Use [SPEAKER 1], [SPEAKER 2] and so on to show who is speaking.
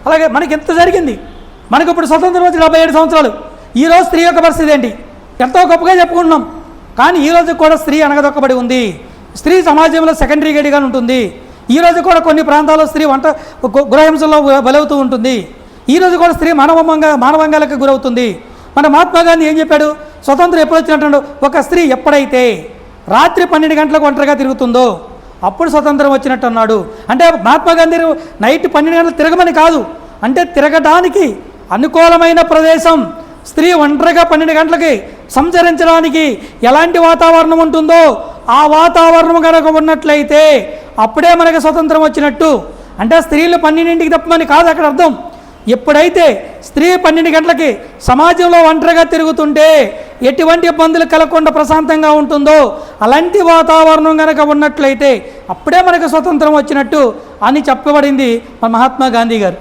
[SPEAKER 1] అలాగే మనకి ఎంత జరిగింది. మనకు ఇప్పుడు స్వతంత్రం వచ్చి 77 సంవత్సరాలు. ఈరోజు స్త్రీ యొక్క పరిస్థితి ఏంటి? ఎంతో గొప్పగా చెప్పుకుంటున్నాం, కానీ ఈరోజు కూడా స్త్రీ అణగదొక్కబడి ఉంది. స్త్రీ సమాజంలో సెకండరీ గడిగా ఉంటుంది. ఈరోజు కూడా కొన్ని ప్రాంతాల్లో స్త్రీ గృహహింసల్లో బలవుతూ ఉంటుంది. ఈరోజు కూడా స్త్రీ మానవంగాలకు గురవుతుంది. మన మహాత్మా గాంధీ ఏం చెప్పాడు? స్వతంత్రం ఎప్పుడు వచ్చినట్టు, ఒక స్త్రీ ఎప్పుడైతే రాత్రి 12 గంటలకు ఒంటరిగా తిరుగుతుందో అప్పుడు స్వతంత్రం వచ్చినట్టు అన్నాడు. అంటే మహాత్మా గాంధీ నైట్ 12 గంటలు తిరగమని కాదు, అంటే తిరగడానికి అనుకూలమైన ప్రదేశం, స్త్రీ ఒంటరిగా 12 గంటలకి సంచరించడానికి ఎలాంటి వాతావరణం ఉంటుందో ఆ వాతావరణం కనుక ఉన్నట్లయితే అప్పుడే మనకి స్వతంత్రం వచ్చినట్టు. అంటే స్త్రీలు 12ంటికి తప్పమని కాదు అక్కడ అర్థం. ఎప్పుడైతే స్త్రీ 12 గంటలకి సమాజంలో ఒంటరిగా తిరుగుతుంటే ఎటువంటి ఇబ్బందులు కలగకుండా ప్రశాంతంగా ఉంటుందో అలాంటి వాతావరణం కనుక ఉన్నట్లయితే అప్పుడే మనకు స్వతంత్రం వచ్చినట్టు అని చెప్పబడింది మన మహాత్మా గాంధీ గారు.